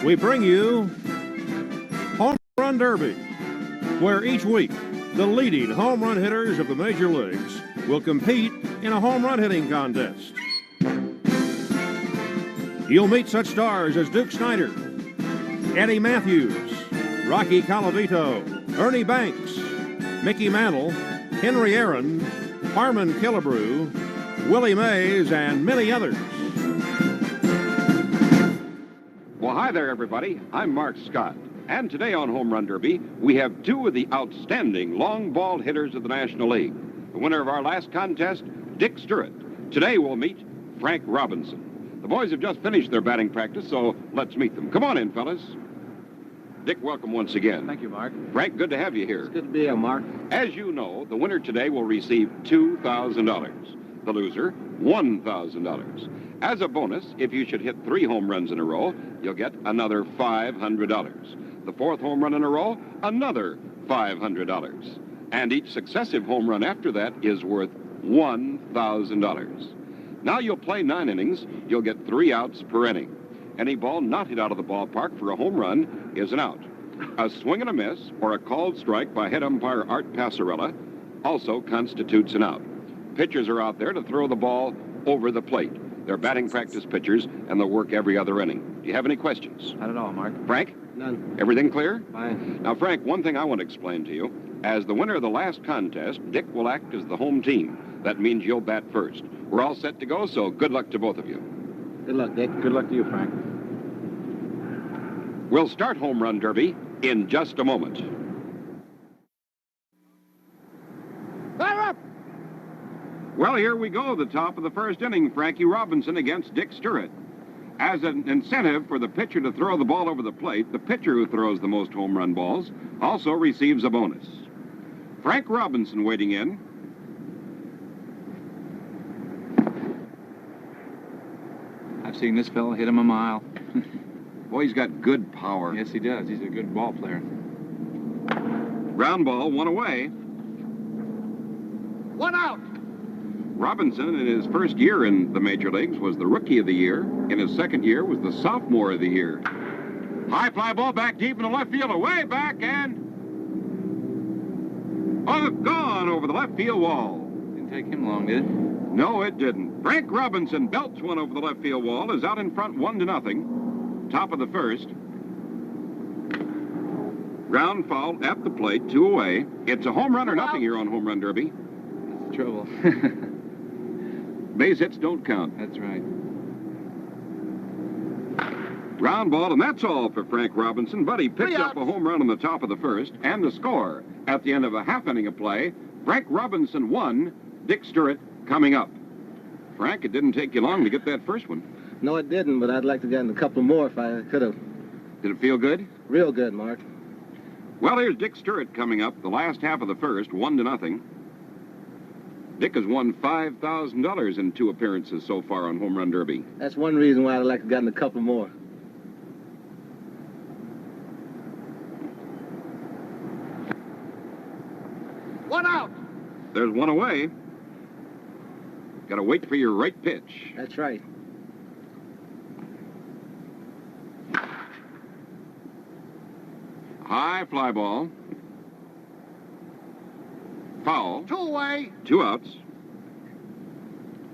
we bring you Home Run Derby, where each week the leading home run hitters of the major leagues will compete in a home run hitting contest. You'll meet such stars as Duke Snider, Eddie Matthews, Rocky Colavito, Ernie Banks, Mickey Mantle, Henry Aaron, Harmon Killebrew, Willie Mays, and many others. Well, hi there, everybody. I'm Mark Scott. And today on Home Run Derby, we have two of the outstanding long ball hitters of the National League. The winner of our last contest, Dick Stuart. Today we'll meet Frank Robinson. The boys have just finished their batting practice, so let's meet them. Come on in, fellas. Dick, welcome once again. Thank you, Mark. Frank, good to have you here. It's good to be here, Mark. As you know, the winner today will receive $2,000. The loser, $1,000. As a bonus, if you should hit 3 home runs in a row, you'll get another $500. The 4th home run in a row, another $500. And each successive home run after that is worth $1,000. Now you'll play 9 innings. You'll get 3 outs per inning. Any ball not hit out of the ballpark for a home run is an out. A swing and a miss or a called strike by head umpire Art Passarella also constitutes an out. Pitchers are out there to throw the ball over the plate. They're batting practice pitchers, and they'll work every other inning. Do you have any questions? Not at all, Mark. Frank? None. Everything clear? Fine. Now, Frank, one thing I want to explain to you. As the winner of the last contest, Dick will act as the home team. That means you'll bat first. We're all set to go, so good luck to both of you. Good luck, Dick. Good luck to you, Frank. We'll start Home Run Derby in just a moment. Fire up! Well, here we go, the top of the first inning. Frankie Robinson against Dick Stuart. As an incentive for the pitcher to throw the ball over the plate, the pitcher who throws the most home run balls also receives a bonus. Frank Robinson waiting in. I've seen this fellow hit him a mile. Boy, he's got good power. Yes, he does. He's a good ball player. Ground ball, 1 away. 1 out. Robinson, in his first year in the major leagues, was the Rookie of the Year. In his second year, was the Sophomore of the Year. High fly ball back deep in the left field, away back, and... oh, gone over the left field wall. Didn't take him long, did it? No, it didn't. Frank Robinson belts one over the left field wall, is out in front 1-0. Top of the first. Ground foul at the plate, 2 away. It's a home run or nothing here on Home Run Derby. That's the trouble. Base hits don't count. That's right. Ground ball, and that's all for Frank Robinson, but he picked up a home run on the top of the first, and the score at the end of a half inning of play, Frank Robinson 1, Dick Stuart coming up. Frank, it didn't take you long to get that first one. No, it didn't, but I'd like to get in a couple more if I could have. Did it feel good? Real good, Mark. Well, here's Dick Stuart coming up, the last half of the first, 1-0. Dick has won $5,000 in 2 appearances so far on Home Run Derby. That's one reason why I'd like to get in a couple more. One out. There's 1 away. Got to wait for your right pitch. That's right. High fly ball. Foul. 2 away. 2 outs.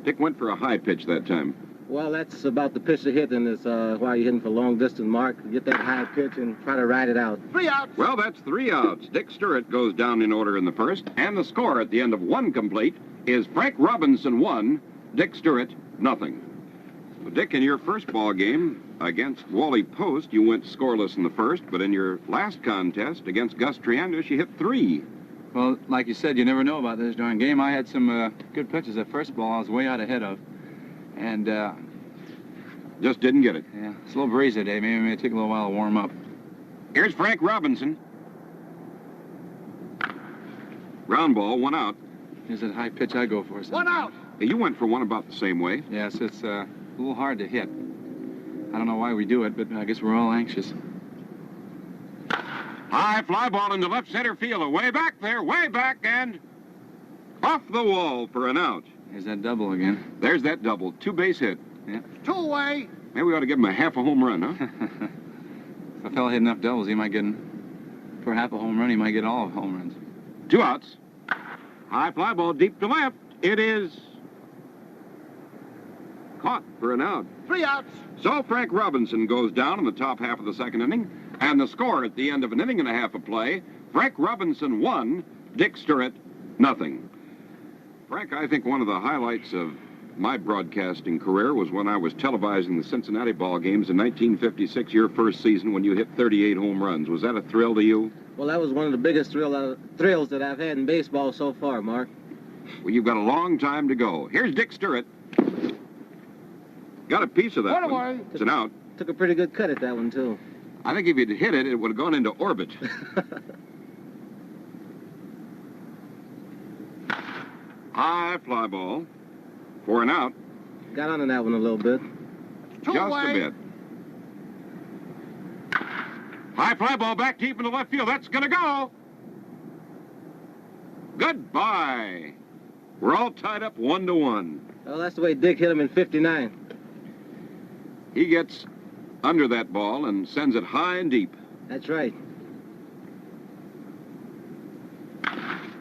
Dick went for a high pitch that time. Well, that's about the pitch to hit, and it's why you're hitting for long distance, Mark. Get that high pitch and try to ride it out. 3 outs. Well, that's 3 outs. Dick Stuart goes down in order in the first, and the score at the end of 1 complete is Frank Robinson 1, Dick Stuart nothing. Well, Dick, in your first ball game against Wally Post, you went scoreless in the first, but in your last contest against Gus Triandus, you hit 3. Well, like you said, you never know about this darn game. I had some good pitches at first ball I was way out ahead of. And, just didn't get it. yeah, slow breeze today. Maybe it take a little while to warm up. Here's Frank Robinson. Ground ball, 1 out. Here's that high pitch I go for. 1 out. You went for one about the same way. Yes, it's a little hard to hit. I don't know why we do it, but I guess we're all anxious. High fly ball into left center field. Way back there, way back, and off the wall for an out. There's that double again. There's that double. 2 base hit. Yeah. 2 away. Maybe we ought to give him a half a home run, huh? If a fella hit enough doubles, he might get, for half a home run, he might get all home runs. 2 outs. High fly ball deep to left. It is caught for an out. 3 outs. So Frank Robinson goes down in the top half of the second inning, and the score at the end of an inning and a half of play, Frank Robinson 1, Dick Stuart nothing. Frank, I think one of the highlights of my broadcasting career was when I was televising the Cincinnati ball games in 1956, your first season, when you hit 38 home runs. Was that a thrill to you? Well, that was one of the biggest thrills that I've had in baseball so far, Mark. Well, you've got a long time to go. Here's Dick Stuart. Got a piece of that one. It's an out. Took a pretty good cut at that one, too. I think if you'd hit it, it would have gone into orbit. High fly ball for an out. Got on that one a little bit. Just a bit. High fly ball back deep into left field. That's going to go. Goodbye. We're all tied up 1-1. Well, that's the way Dick hit him in 59. He gets under that ball and sends it high and deep. That's right.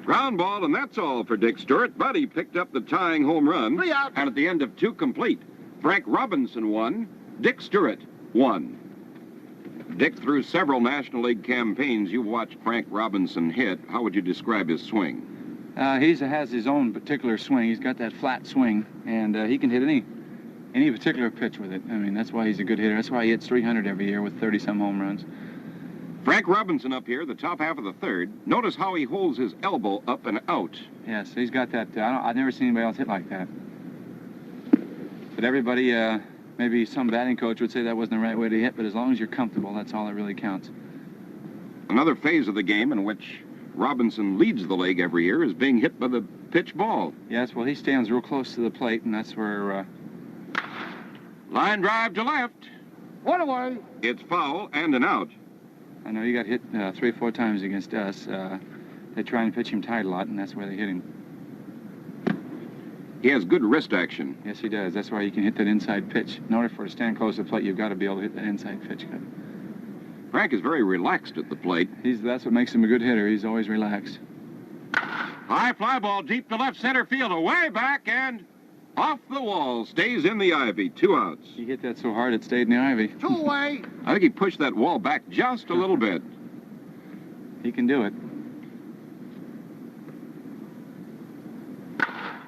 Ground ball, and that's all for Dick Stuart, but he picked up the tying home run. 3 outs. And at the end of 2 complete, Frank Robinson won, Dick Stuart won. Dick, through several National League campaigns, you've watched Frank Robinson hit. How would you describe his swing? He has his own particular swing. He's got that flat swing, and he can hit any particular pitch with it. I mean, that's why he's a good hitter. That's why he hits 300 every year with 30-some home runs. Frank Robinson up here, the top half of the third. Notice how he holds his elbow up and out. Yes, he's got that. I've never seen anybody else hit like that. But everybody, maybe some batting coach would say that wasn't the right way to hit, but as long as you're comfortable, that's all that really counts. Another phase of the game in which Robinson leads the league every year is being hit by the pitch ball. Yes, well, he stands real close to the plate, and that's where... Line drive to left. 1 away. It's foul and an out. I know he got hit 3 or 4 times against us. They try and pitch him tight a lot, and that's where they hit him. He has good wrist action. Yes, he does. That's why he can hit that inside pitch. In order for to stand close to the plate, you've got to be able to hit that inside pitch. Frank is very relaxed at the plate. That's what makes him a good hitter. He's always relaxed. High fly ball deep to left center field, away back and off the wall. Stays in the ivy. 2 outs. He hit that so hard it stayed in the ivy. 2 away. I think he pushed that wall back just a little bit. He can do it.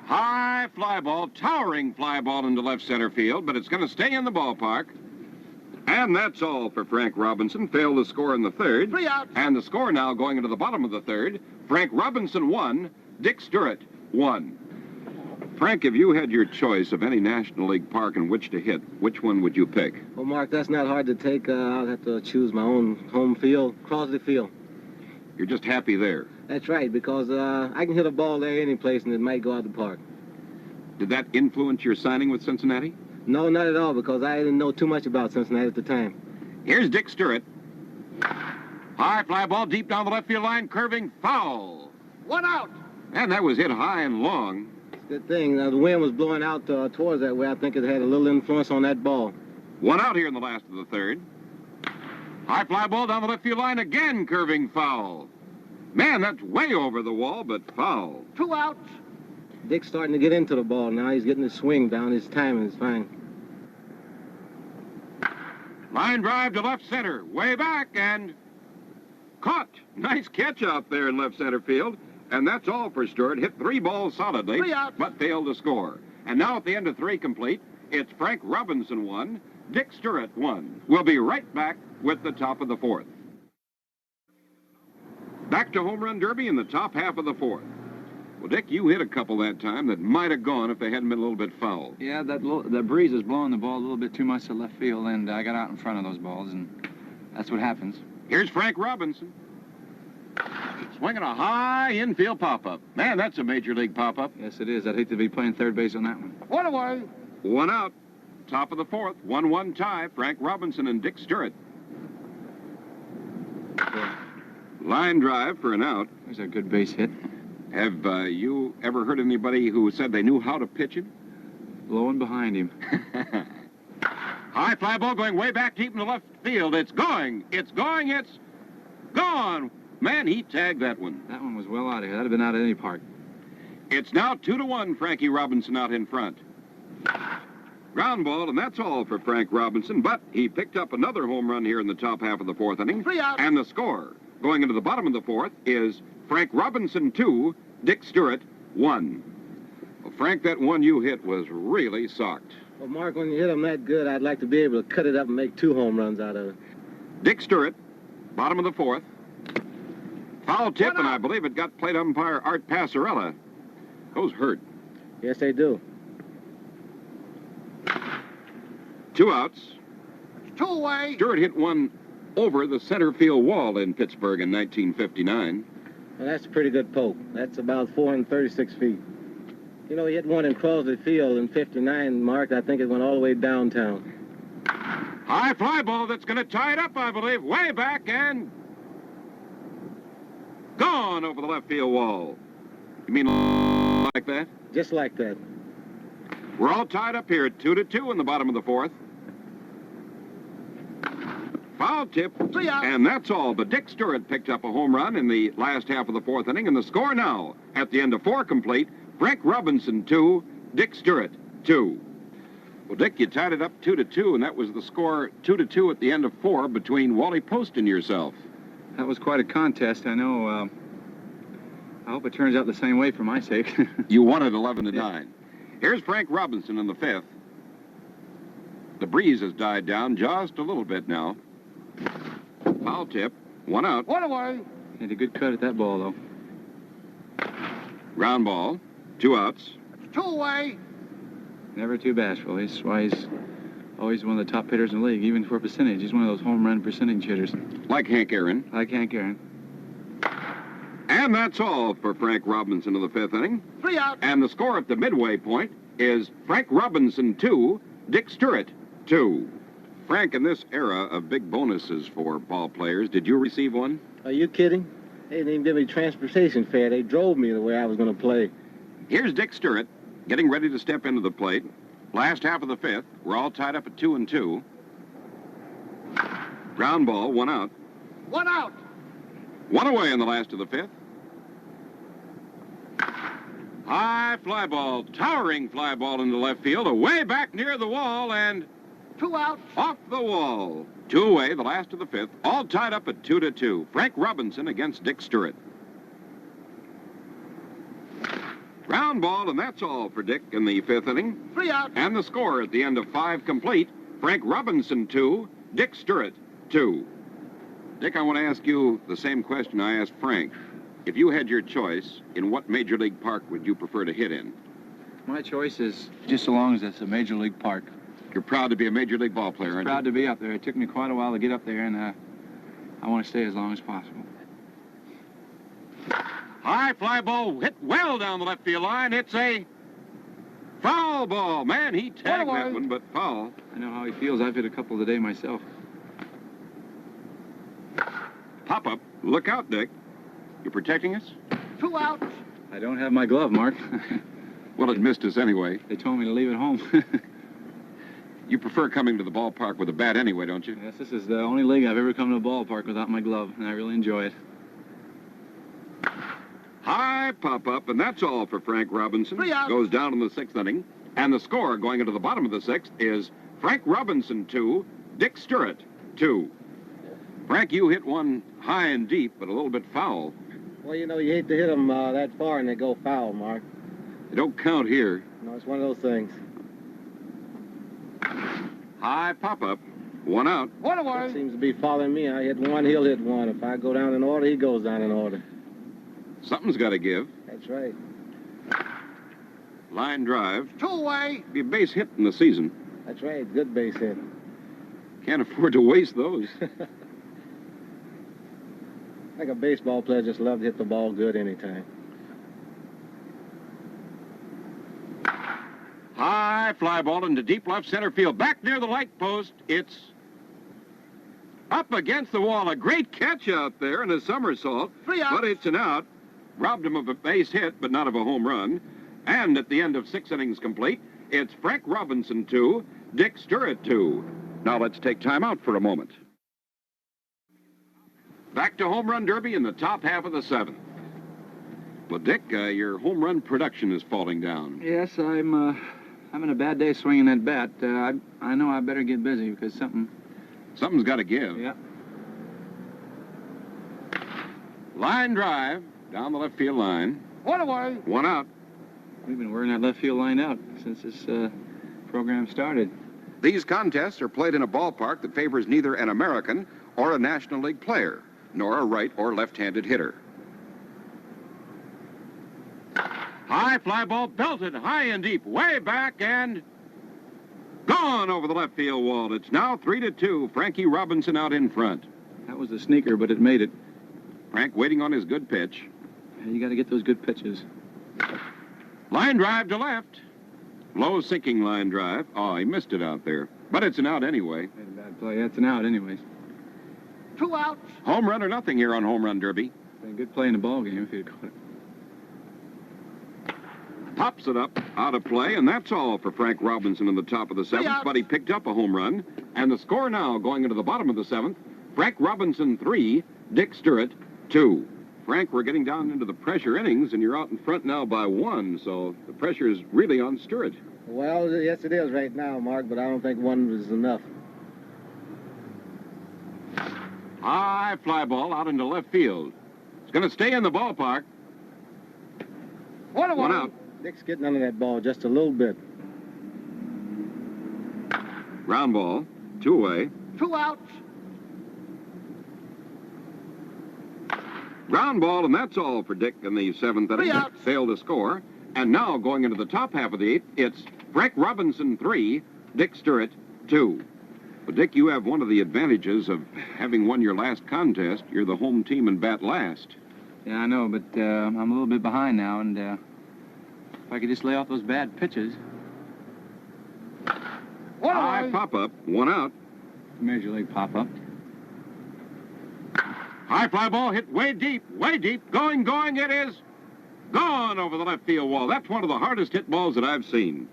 High fly ball, towering fly ball into left center field, but it's going to stay in the ballpark. And that's all for Frank Robinson. Failed to score in the third. 3 outs. And the score now going into the bottom of the third. Frank Robinson 1, Dick Stuart 1. Frank, if you had your choice of any National League park in which to hit, which one would you pick? Well, Mark, that's not hard to take. I'll have to choose my own home field, Crosley Field. You're just happy there. That's right, because I can hit a ball there any place and it might go out the park. Did that influence your signing with Cincinnati? No, not at all, because I didn't know too much about Cincinnati at the time. Here's Dick Stuart. High fly ball deep down the left field line, curving foul. 1 out. And that was hit high and long. Good thing. The wind was blowing out towards that way. I think it had a little influence on that ball. 1 out here in the last of the third. High fly ball down the left field line, again curving foul. Man, that's way over the wall, but foul. 2 outs. Dick's starting to get into the ball now. He's getting his swing down. His timing is fine. Line drive to left center, way back, and caught. Nice catch out there in left center field. And that's all for Stuart. Hit 3 balls solidly, 3 outs. but failed to score. And now at the end of 3 complete, it's Frank Robinson 1, Dick Stuart 1. We'll be right back with the top of the 4th. Back to Home Run Derby in the top half of the 4th. Well, Dick, you hit a couple that time that might have gone if they hadn't been a little bit foul. Yeah, that breeze is blowing the ball a little bit too much to left field, and I got out in front of those balls, and that's what happens. Here's Frank Robinson. Swinging a high infield pop-up. Man, that's a major league pop-up. Yes, it is. I'd hate to be playing third base on that one. 1 away. 1 out. Top of the 4th. 1-1 tie. Frank Robinson and Dick Stuart. Line drive for an out. There's a good base hit. Have you ever heard anybody who said they knew how to pitch it? Blowing behind him. High fly ball going way back deep in the left field. It's going. It's going. It's gone. Man, he tagged that one. That one was well out of here. That'd have been out of any park. It's now 2-1, Frankie Robinson out in front. Ground ball, and that's all for Frank Robinson, but he picked up another home run here in the top half of the fourth inning. 3 out. And the score, going into the bottom of the fourth, is Frank Robinson 2, Dick Stuart 1. Well, Frank, that one you hit was really socked. Well, Mark, when you hit them that good, I'd like to be able to cut it up and make 2 home runs out of it. Dick Stuart, bottom of the fourth. Foul tip, and I believe it got plate umpire Art Passarella. Those hurt. Yes, they do. 2 outs. 2 away. Stuart hit one over the center field wall in Pittsburgh in 1959. Well, that's a pretty good poke. That's about 436 feet. You know, he hit one in Crosley Field in 59, Mark. I think it went all the way downtown. High fly ball that's going to tie it up, I believe. Way back and gone over the left field wall. You mean like that? Just like that. We're all tied up here at 2-2 in the bottom of the fourth. Foul tip, 3 out. and that's all. But Dick Stuart picked up a home run in the last half of the fourth inning, and the score now, at the end of 4 complete, Frank Robinson 2, Dick Stuart 2. Well, Dick, you tied it up 2-2, and that was the score 2-2 at the end of 4 between Wally Post and yourself. That was quite a contest. I know. I hope it turns out the same way for my sake. You won it 11-9. Here's Frank Robinson in the 5th. The breeze has died down just a little bit now. Foul tip, 1 out. 1 away. Had a good cut at that ball, though. Ground ball, 2 outs. 2 away. Never too bashful. That's why he's always one of the top hitters in the league, even for percentage. He's one of those home run percentage hitters. Like Hank Aaron. Like Hank Aaron. And that's all for Frank Robinson in the 5th inning. 3 out. And the score at the midway point is Frank Robinson 2, Dick Stuart 2. Frank, in this era of big bonuses for ball players, did you receive one? Are you kidding? They didn't even give me transportation fare. They drove me the way I was going to play. Here's Dick Stuart getting ready to step into the plate. Last half of the 5th. We're all tied up at 2-2. Ground ball, 1 out. 1 out. 1 away in the last of the 5th. High fly ball, towering fly ball into left field, away back near the wall and 2 out. off the wall. 2 away, the last of the 5th, all tied up at 2-2. Frank Robinson against Dick Stuart. Ground ball, and that's all for Dick in the 5th inning. 3 out. And the score at the end of 5 complete, Frank Robinson 2, Dick Stuart 2. Dick, I want to ask you the same question I asked Frank. If you had your choice, in what Major League Park would you prefer to hit in? My choice is just so long as it's a major league park. You're proud to be a Major League ball player, aren't you? Proud to be up there. It took me quite a while to get up there, and I want to stay as long as possible. High fly ball hit well down the left field line. It's a foul ball. Man, he tagged that one, but foul. I know how he feels. I've hit a couple today myself. Pop up. Look out, Dick. You protecting us? 2 out. I don't have my glove, Mark. Well, it missed us anyway. They told me to leave it home. You prefer coming to the ballpark with a bat anyway, don't you? Yes, this is the only league I've ever come to a ballpark without my glove, and I really enjoy it. High pop-up, and that's all for Frank Robinson. 3 outs. Goes down in the 6th inning. And the score going into the bottom of the 6th is Frank Robinson 2, Dick Stuart 2. Frank, you hit one high and deep, but a little bit foul. Well, you know, you hate to hit them that far and they go foul, Mark. They don't count here. No, it's one of those things. High pop-up, 1 out. 1 That away. seems to be following me. I hit one, he'll hit one. If I go down in order, he goes down in order. Something's got to give. That's right. Line drive. 2 away. Be a base hit in the season. That's right. Good base hit. Can't afford to waste those. Like a baseball player, just love to hit the ball good anytime. High fly ball into deep left center field. Back near the light post. It's up against the wall. A great catch out there and a somersault. 3 outs. But it's an out. Robbed him of a base hit, but not of a home run. And at the end of 6 innings complete, it's Frank Robinson 2, Dick Stuart 2. Now let's take time out for a moment. Back to Home Run Derby in the top half of the 7th. Well, Dick, your home run production is falling down. Yes, I'm having a bad day swinging that bat. I know I better get busy because Something's got to give. Yeah. Line drive down the left field line. One away. One out. We've been wearing that left field line out since this program started. These contests are played in a ballpark that favors neither an American or a National League player, nor a right or left-handed hitter. High fly ball belted high and deep, way back and gone over the left field wall. It's now 3-2. Frankie Robinson out in front. That was a sneaker, but it made it. Frank waiting on his good pitch. You got to get those good pitches. Line drive to left. Low sinking line drive. Oh, he missed it out there. But it's an out anyway. Made a bad play. That's an out anyways. 2 outs. Home run or nothing here on Home Run Derby. Been a good play in the ball game if he'd caught it. Pops it up, out of play, and that's all for Frank Robinson in the top of the 7th, but he picked up a home run. And the score now, going into the bottom of the 7th, Frank Robinson 3, Dick Stuart 2. Frank, we're getting down into the pressure innings, and you're out in front now by 1, so the pressure is really on Stuart. Well, yes, it is right now, Mark, but I don't think 1 is enough. High fly ball out into left field. It's going to stay in the ballpark. One away. One out. Dick's getting under that ball just a little bit. Ground ball, 2 away. 2 outs. Ground ball, and that's all for Dick in the 7th inning. 3 outs. Failed to score. And now, going into the top half of the 8th, it's Frank Robinson 3, Dick Stuart 2. But, Dick, you have one of the advantages of having won your last contest. You're the home team and bat last. Yeah, I know, but I'm a little bit behind now, and if I could just lay off those bad pitches. One High away. pop-up, 1 out. Major League pop-up. High fly ball hit way deep, going, it is gone over the left field wall. That's one of the hardest hit balls that I've seen.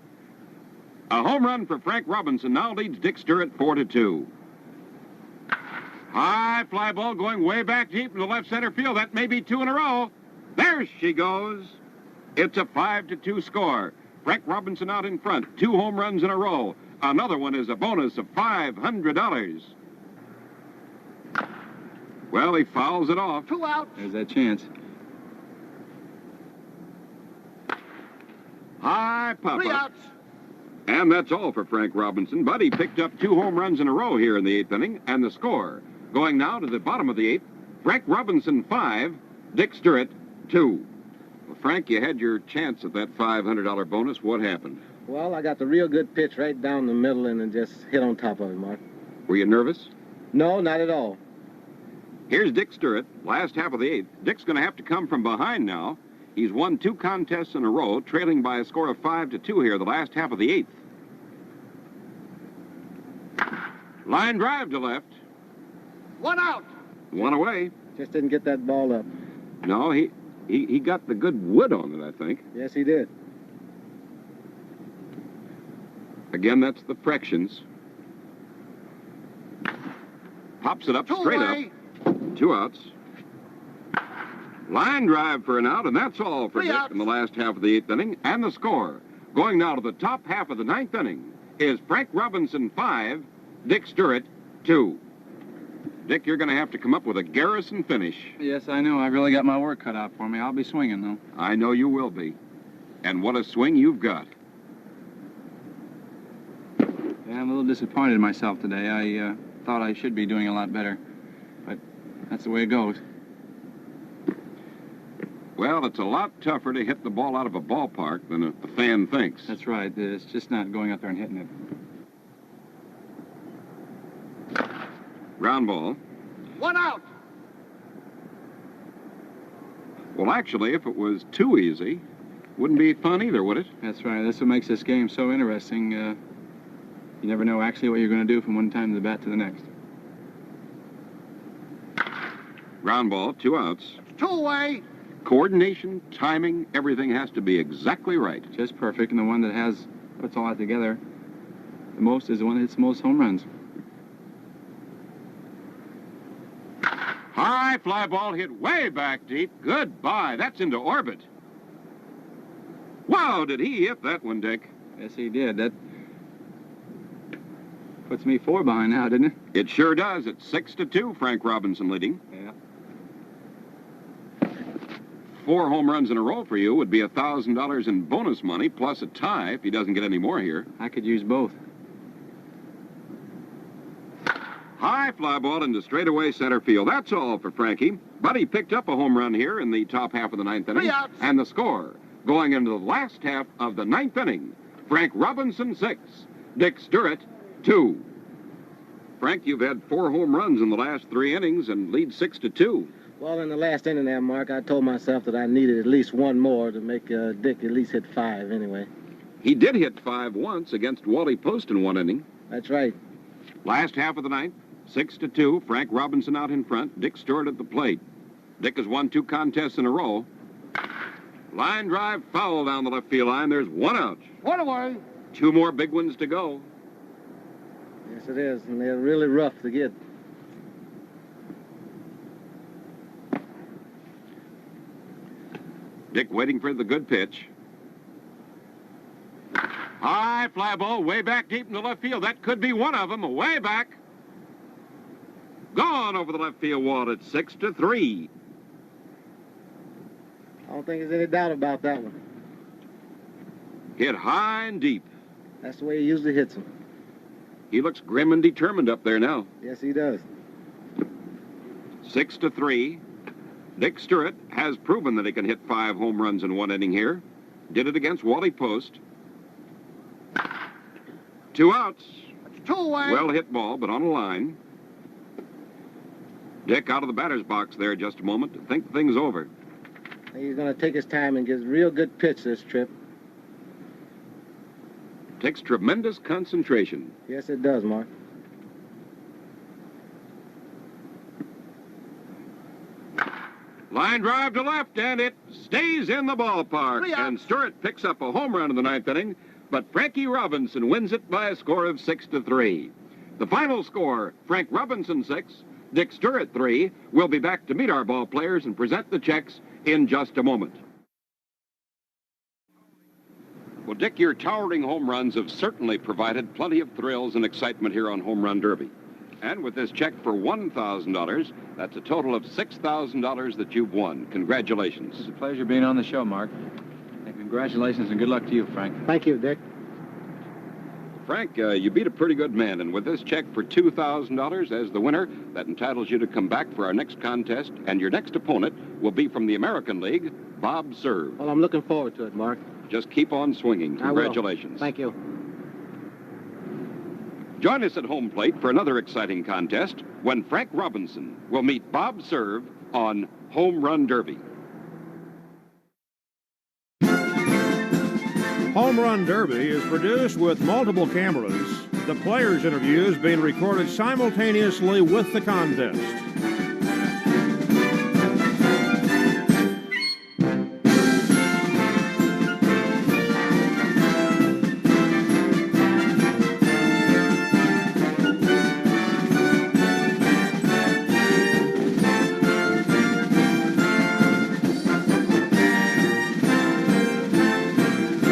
A home run for Frank Robinson now leads Dick Stuart 4-2. High fly ball going way back deep in the left center field. That may be 2 in a row. There she goes. It's a 5-2 score. Frank Robinson out in front. 2 home runs in a row. Another one is a bonus of $500. Well, he fouls it off. 2 outs. There's that chance. High 3 pop-up. outs. And that's all for Frank Robinson, but he picked up 2 home runs in a row here in the 8th inning, and the score, going now to the bottom of the 8th, Frank Robinson 5, Dick Stuart 2. Well, Frank, you had your chance at that $500 bonus. What happened? Well, I got the real good pitch right down the middle and then just hit on top of it, Mark. Were you nervous? No, not at all. Here's Dick Stuart, last half of the 8th. Dick's going to have to come from behind now. He's won 2 contests in a row, trailing by a score of 5-2 here, the last half of the 8th. Line drive to left. 1 out. 1 away. Just didn't get that ball up. No, he got the good wood on it, I think. Yes, he did. Again, that's the fractions. Pops it up 2 straight away. up. 2 outs. Line drive for an out, and that's all for 3 Dick outs. in the last half of the 8th inning. And the score, going now to the top half of the 9th inning, is Frank Robinson 5, Dick Stuart 2. Dick, you're going to have to come up with a garrison finish. Yes, I know. I really got my work cut out for me. I'll be swinging, though. I know you will be. And what a swing you've got. Yeah, I'm a little disappointed in myself today. I thought I should be doing a lot better. But that's the way it goes. Well, it's a lot tougher to hit the ball out of a ballpark than the fan thinks. That's right. It's just not going up there and hitting it. Ground ball. 1 out. Well, actually, if it was too easy, wouldn't be fun either, would it? That's right. That's what makes this game so interesting. You never know actually what you're going to do from one time of the bat to the next. Ground ball, 2 outs. 2 away. Coordination, timing, everything has to be exactly right. Just perfect, and the one that puts all that together the most is the one that hits the most home runs. High fly ball hit way back deep. Goodbye. That's into orbit. Wow, did he hit that one, Dick? Yes, he did. That puts me 4 behind now, didn't it? It sure does. It's 6-2, Frank Robinson leading. Yeah. 4 home runs in a row for you would be $1,000 in bonus money, plus a tie if he doesn't get any more here. I could use both. High fly ball into straightaway center field. That's all for Frankie. But he picked up a home run here in the top half of the 9th inning. 3 outs. And the score, going into the last half of the 9th inning, Frank Robinson 6, Dick Stuart 2. Frank, you've had 4 home runs in the last 3 innings and lead 6-2. Well, in the last inning there, Mark, I told myself that I needed at least 1 more to make Dick at least hit 5 anyway. He did hit 5 once against Wally Post in 1 inning. That's right. Last half of the 9th, 6-2, Frank Robinson out in front, Dick Stuart at the plate. Dick has won 2 contests in a row. Line drive foul down the left field line. There's 1 out. 1 away. 2 more big ones to go. Yes, it is, and they're really rough to get. Dick waiting for the good pitch. High fly ball way back deep in the left field. That could be one of them. Way back. Gone over the left field wall. It's 6-3. I don't think there's any doubt about that one. Hit high and deep. That's the way he usually hits them. He looks grim and determined up there now. Yes, he does. 6-3. Dick Stuart has proven that he can hit 5 home runs in 1 inning here. Did it against Wally Post. 2 outs. That's 2 away. Well hit ball, but on a line. Dick out of the batter's box there just a moment to think things over. He's going to take his time and get a real good pitch this trip. Takes tremendous concentration. Yes, it does, Mark. Line drive to left, and it stays in the ballpark. 3 outs. And Stuart picks up a home run in the 9th inning, but Frankie Robinson wins it by a score of 6-3. The final score, Frank Robinson 6, Dick Stuart 3. We'll be back to meet our ball players and present the checks in just a moment. Well, Dick, your towering home runs have certainly provided plenty of thrills and excitement here on Home Run Derby. And with this check for $1,000, that's a total of $6,000 that you've won. Congratulations. It's a pleasure being on the show, Mark. And congratulations and good luck to you, Frank. Thank you, Dick. Frank, you beat a pretty good man, and with this check for $2,000 as the winner, that entitles you to come back for our next contest, and your next opponent will be from the American League, Bob Serve. Well, I'm looking forward to it, Mark. Just keep on swinging. I will. Congratulations. Thank you. Join us at home plate for another exciting contest when Frank Robinson will meet Bob Serve on Home Run Derby. Home Run Derby is produced with multiple cameras, the players' interviews being recorded simultaneously with the contest.